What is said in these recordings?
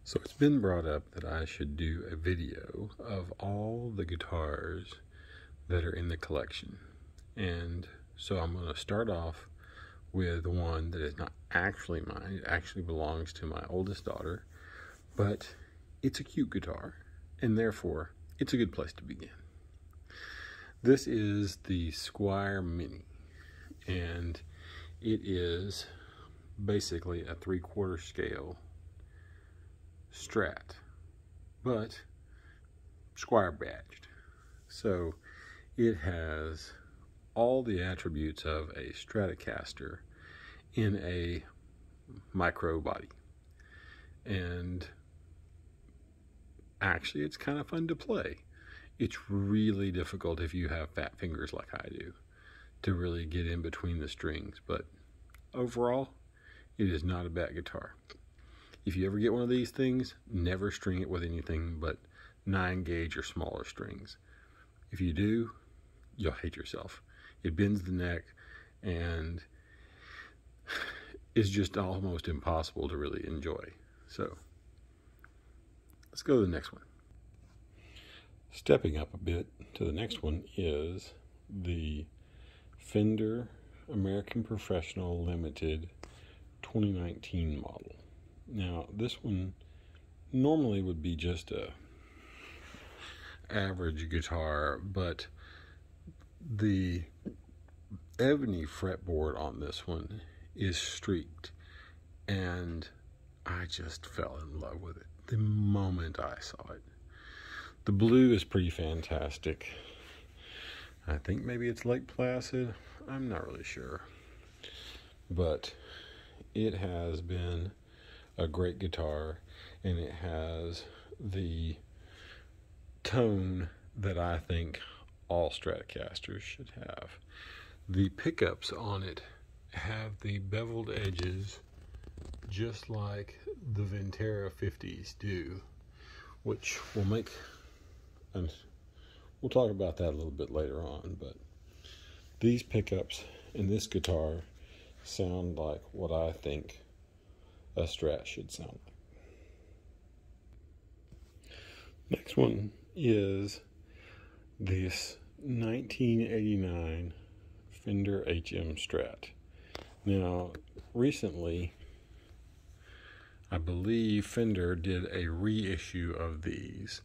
So it's been brought up that I should do a video of all the guitars that are in the collection. And so I'm going to start off with one that is not actually mine. It actually belongs to my oldest daughter, but it's a cute guitar, and therefore it's a good place to begin. This is the Squire Mini, and it is basically a 3/4 scale Strat, but Squire badged. So it has all the attributes of a Stratocaster in a micro body, and actually it's kind of fun to play. It's really difficult if you have fat fingers like I do to really get in between the strings, but overall it is not a bad guitar. If you ever get one of these things, never string it with anything but 9 gauge or smaller strings. If you do, you'll hate yourself. It bends the neck and is just almost impossible to really enjoy. So let's go to the next one. Stepping up a bit to the next one is the Fender American Professional Limited 2019 model. Now this one normally would be just a average guitar, but the ebony fretboard on this one is streaked, and I just fell in love with it the moment I saw it. The blue is pretty fantastic. I think maybe it's Lake Placid, I'm not really sure, but it has been a great guitar, and it has the tone that I think all Stratocasters should have. The pickups on it have the beveled edges just like the Ventera 50s do, which will make, and we'll talk about that a little bit later on, but these pickups in this guitar sound like what I think a Strat should sound like. Next one is this 1989 Fender HM Strat. Now, recently, I believe Fender did a reissue of these,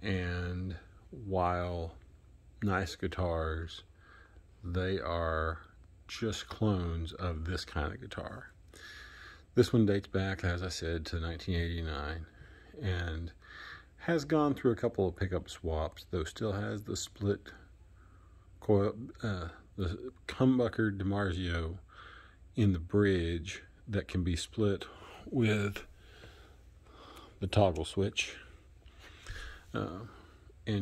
and while nice guitars, they are just clones of this kind of guitar. This one dates back, as I said, to 1989 and has gone through a couple of pickup swaps, though still has the split coil, the humbucker DiMarzio in the bridge that can be split with the toggle switch. And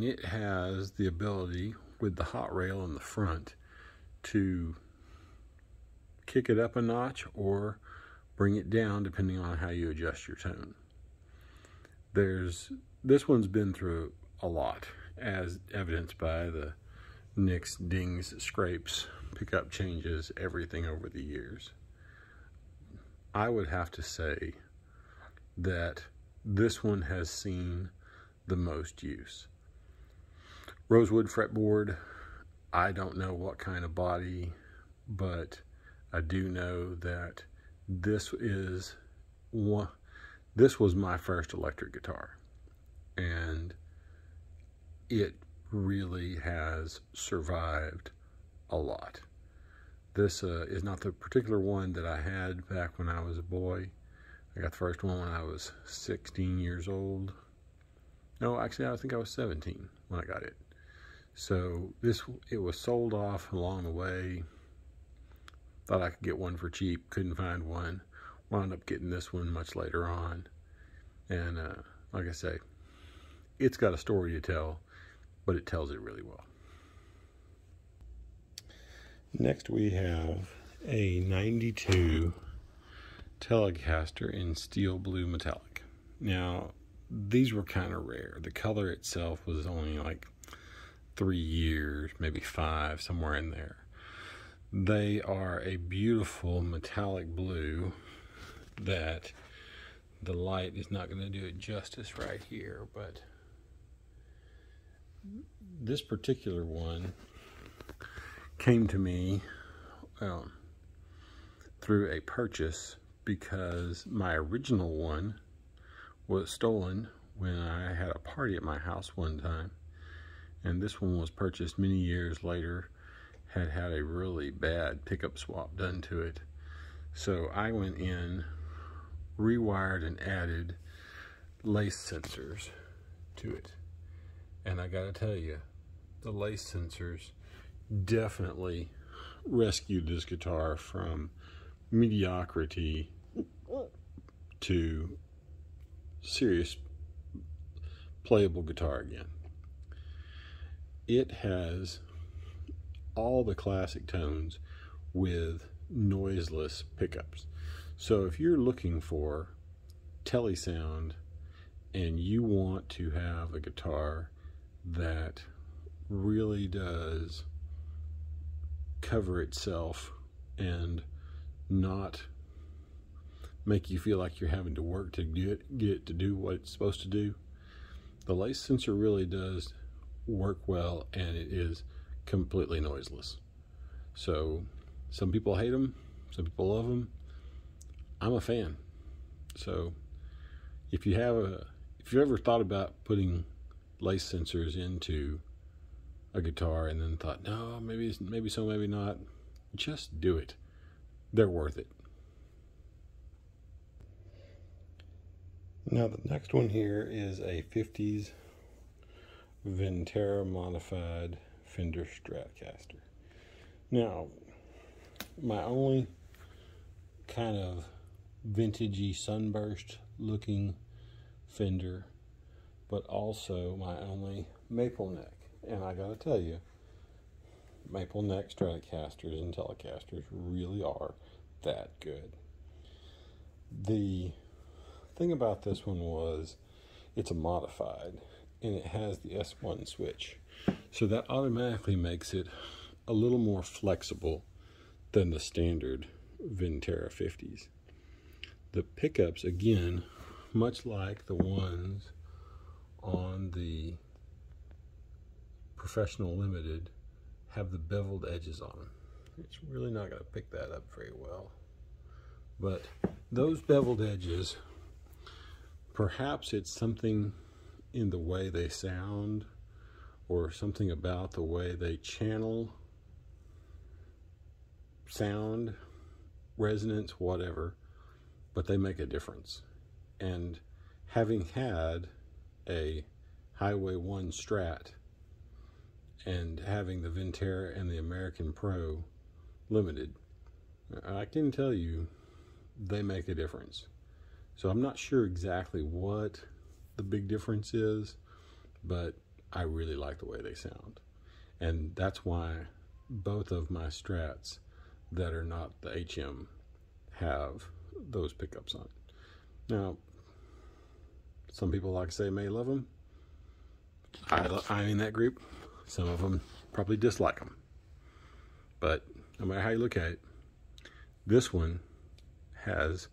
it has the ability with the hot rail in the front to kick it up a notch or bring it down depending on how you adjust your tone. This one's been through a lot, as evidenced by the nicks, dings, scrapes, pickup changes, everything over the years. I would have to say that this one has seen the most use. Rosewood fretboard, I don't know what kind of body, but I do know that this was my first electric guitar, and it really has survived a lot. This is not the particular one that I had back when I was a boy. I got the first one when I was 16 years old. No, actually I think I was 17 when I got it. So it was sold off along the way. Thought I could get one for cheap, couldn't find one. Wound up getting this one much later on. And like I say, it's got a story to tell, but it tells it really well. Next we have a 92 Telecaster in steel blue metallic. Now, these were kind of rare. The color itself was only like 3 years, maybe 5, somewhere in there. They are a beautiful metallic blue that the light is not going to do it justice right here, but this particular one came to me through a purchase, because my original one was stolen when I had a party at my house one time, and this one was purchased many years later. Had a really bad pickup swap done to it, so I went in, rewired and added lace sensors to it, and I gotta tell you, the lace sensors definitely rescued this guitar from mediocrity to serious playable guitar again. It has all the classic tones with noiseless pickups. So if you're looking for Tele sound and you want to have a guitar that really does cover itself and not make you feel like you're having to work to get it to do what it's supposed to do, the lace sensor really does work well, and it is completely noiseless. So some people hate them, some people love them. I'm a fan. So if you ever thought about putting lace sensors into a guitar and then thought, no, maybe so, maybe not, just do it. They're worth it. Now the next one here is a 50s Ventera modified Fender Stratocaster. Now, my only kind of vintagey sunburst looking Fender, but also my only maple neck. And I gotta tell you, maple neck Stratocasters and Telecasters really are that good. The thing about this one was it's a modified, and it has the S1 switch, so that automatically makes it a little more flexible than the standard Ventera 50s. The pickups, again, much like the ones on the Professional Limited, have the beveled edges on them. It's really not going to pick that up very well, but those beveled edges, perhaps it's something in the way they sound or something about the way they channel sound, resonance, whatever, but they make a difference. And having had a Highway 1 Strat and having the Ventera and the American Pro Limited, I can tell you they make a difference. So I'm not sure exactly what the big difference is, but I really like the way they sound. And that's why both of my Strats that are not the HM have those pickups on. Now, some people, like I say, may love them. I'm in that group. Some of them probably dislike them. But no matter how you look at it, this one has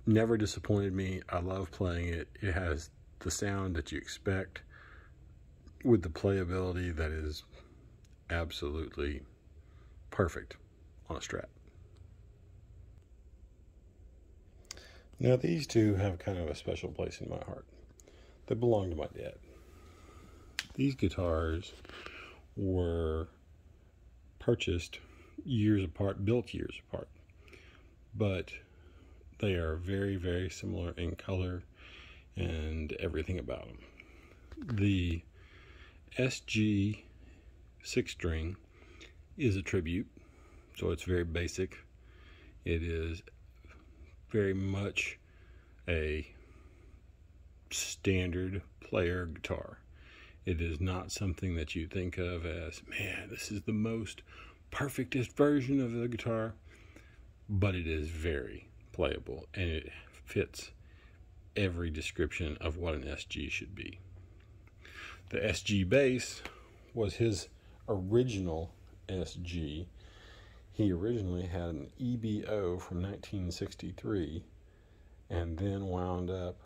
never disappointed me. I love playing it. It has the sound that you expect with the playability that is absolutely perfect on a Strat. Now these two have kind of a special place in my heart. They belong to my dad. These guitars were purchased years apart, built years apart, but they are very, very similar in color and everything about them. The SG6 String is a tribute, so it's very basic. It is very much a standard player guitar. It is not something that you think of as, man, this is the most perfectest version of the guitar, but it is very playable, and it fits every description of what an SG should be. The SG bass was his original SG. He originally had an EBO from 1963, and then wound up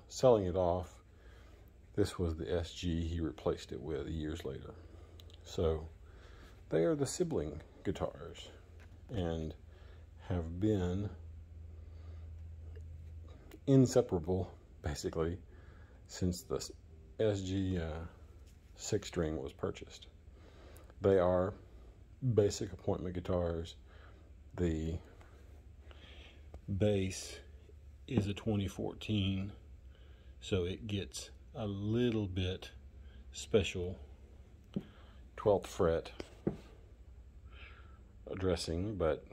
selling it off. This was the SG he replaced it with years later. So they are the sibling guitars and have been inseparable basically since the SG6 String was purchased. They are basic appointment guitars. The bass is a 2014, so it gets a little bit special 12th fret addressing, but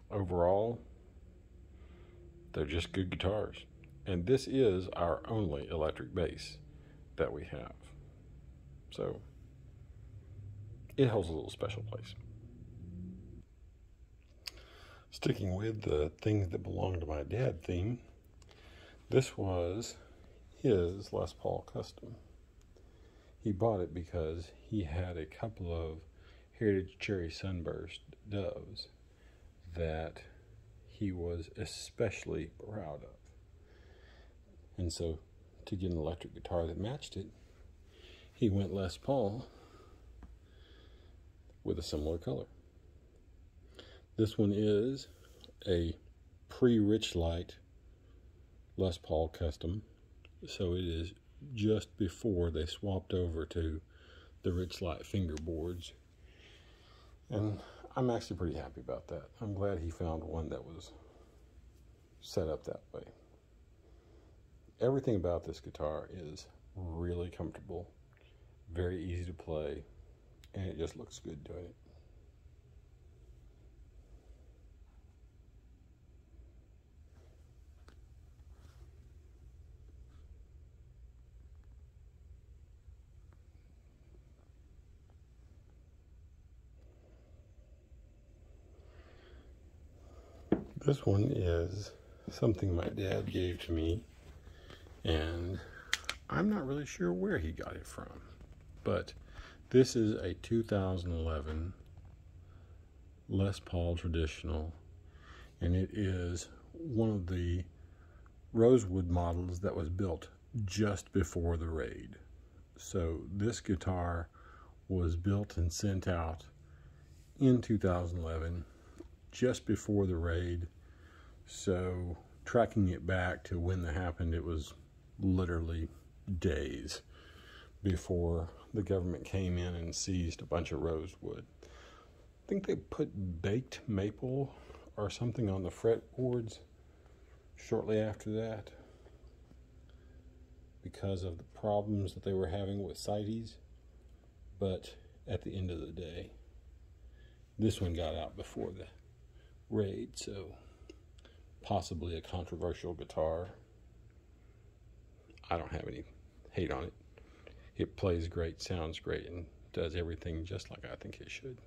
overall they're just good guitars. And this is our only electric bass that we have, so it holds a little special place. Sticking with the things that belong to my dad theme, this was his Les Paul Custom. He bought it because he had a couple of Heritage Cherry Sunburst doves that he was especially proud of. And so to get an electric guitar that matched it, he went Les Paul with a similar color. This one is a pre-Rich Light Les Paul Custom, so it is just before they swapped over to the Rich Light fingerboards, and I'm actually pretty happy about that. I'm glad he found one that was set up that way. Everything about this guitar is really comfortable, very easy to play, and it just looks good doing it. This one is something my dad gave to me, and I'm not really sure where he got it from, but this is a 2011 Les Paul Traditional, and it is one of the rosewood models that was built just before the raid. So this guitar was built and sent out in 2011, just before the raid. So tracking it back to when that happened, it was literally days before the government came in and seized a bunch of rosewood. I think they put baked maple or something on the fretboards shortly after that because of the problems that they were having with CITES. But at the end of the day, this one got out before the raid, so possibly a controversial guitar. I don't have any hate on it. It plays great, sounds great, and does everything just like I think it should.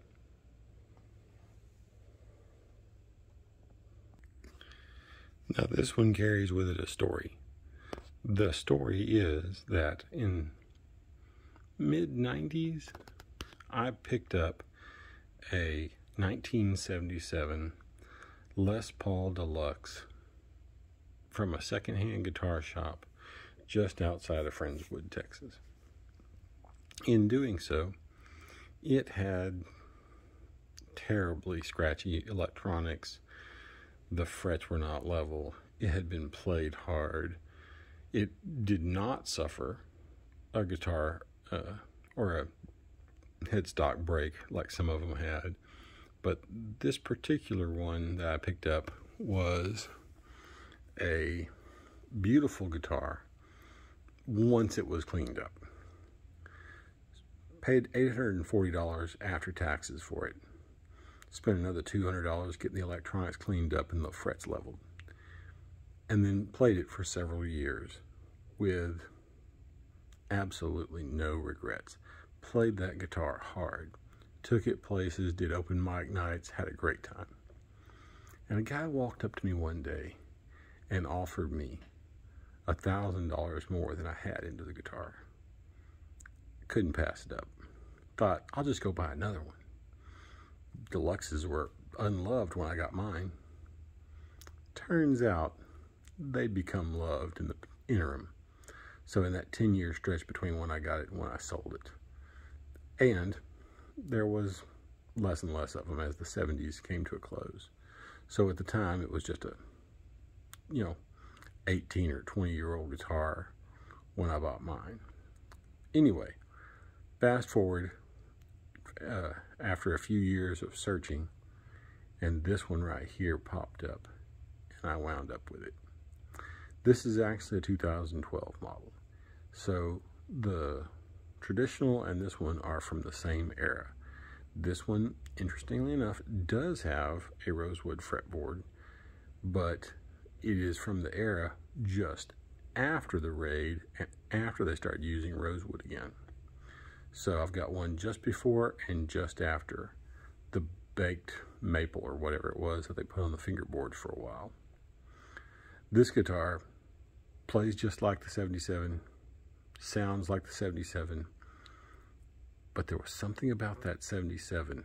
Now this one carries with it a story. The story is that in mid-90s, I picked up a 1977 Les Paul Deluxe from a secondhand guitar shop just outside of Friendswood, Texas. In doing so, it had terribly scratchy electronics. The frets were not level. It had been played hard. It did not suffer a guitar or a headstock break like some of them had. But this particular one that I picked up was a beautiful guitar once it was cleaned up. Paid $840 after taxes for it. Spent another $200 getting the electronics cleaned up and the frets leveled. And then played it for several years with absolutely no regrets. Played that guitar hard. Took it places, did open mic nights, had a great time. And a guy walked up to me one day and offered me $1,000 more than I had into the guitar. Couldn't pass it up. Thought, I'll just go buy another one. Deluxes were unloved when I got mine. Turns out they'd become loved in the interim. So in that 10-year stretch between when I got it and when I sold it. And there was less and less of them as the 70s came to a close. So at the time, it was just a, 18 or 20-year-old guitar when I bought mine. Anyway, fast forward after a few years of searching, and this one right here popped up, and I wound up with it. This is actually a 2012 model. So the traditional and this one are from the same era. This one, interestingly enough, does have a rosewood fretboard, but it is from the era just after the raid and after they started using rosewood again. So I've got one just before and just after the baked maple or whatever it was that they put on the fingerboards for a while. This guitar plays just like the 77, sounds like the 77, but there was something about that 77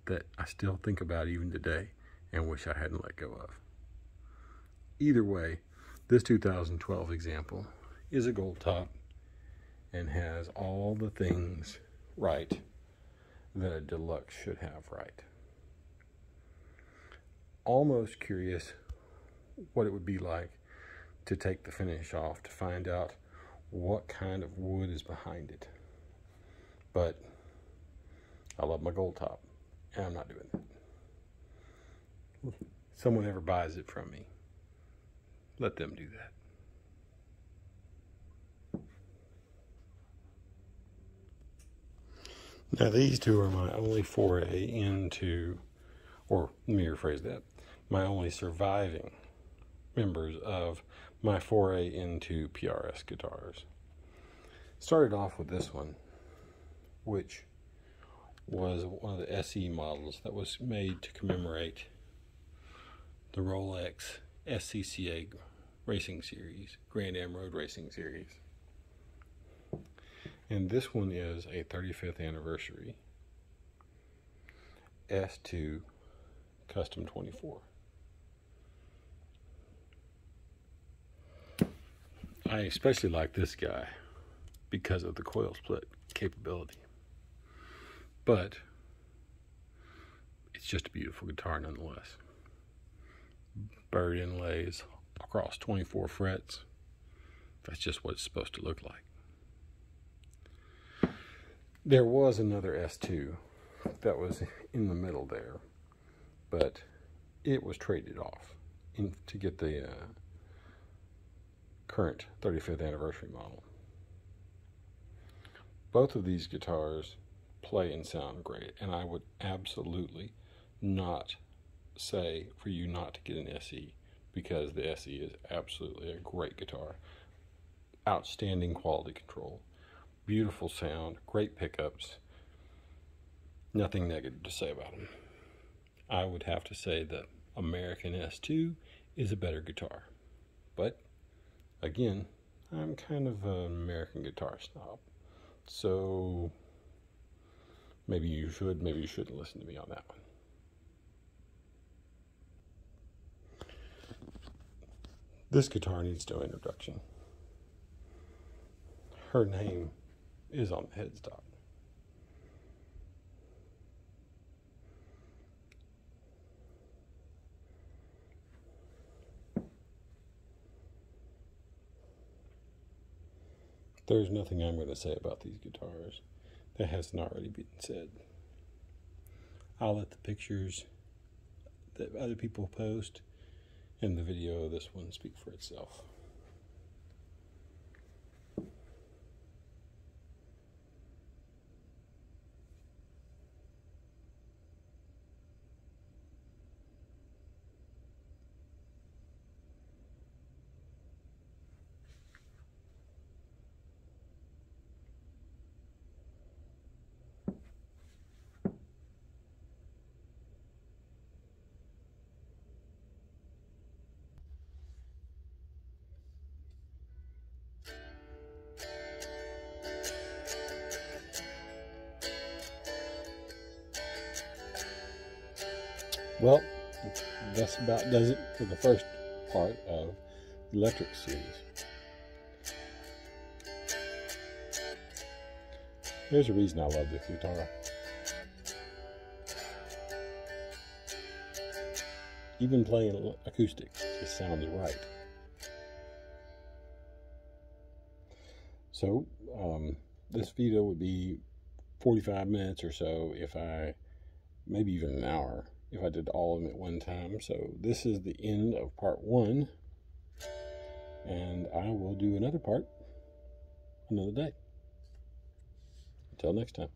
that I still think about even today and wish I hadn't let go of. Either way, this 2012 example is a gold top and has all the things right that a deluxe should have right. Almost curious what it would be like to take the finish off to find out what kind of wood is behind it. But I love my gold top, and I'm not doing that. If someone ever buys it from me, let them do that. Now these two are my only foray into, or let me rephrase that, my only surviving members of my foray into PRS guitars. Started off with this one, which was one of the SE models that was made to commemorate the Rolex SE Racing Series, Grand Am Road Racing Series. And this one is a 35th anniversary S2 Custom 24. I especially like this guy because of the coil split capability. But it's just a beautiful guitar nonetheless. Bird inlays across 24 frets. That's just what it's supposed to look like. There was another S2 that was in the middle there, but it was traded off to get the current 35th anniversary model. Both of these guitars play and sound great, and I would absolutely not say for you not to get an SE, because the SE is absolutely a great guitar. Outstanding quality control, beautiful sound, great pickups, nothing negative to say about them. I would have to say that American S2 is a better guitar, but again, I'm kind of an American guitar snob, so maybe you should, maybe you shouldn't listen to me on that one. This guitar needs no introduction. Her name is on the headstock. There's nothing I'm going to say about these guitars that hasn't already been said. I'll let the pictures that other people post and the video of this one speak for itself. Well, that's about does it for the first part of the electric series. There's a reason I love this guitar. Even playing acoustics just sounds right. So, this video would be 45 minutes or so if maybe even an hour, if I did all of them at one time. So this is the end of part 1, and I will do another part another day. Until next time.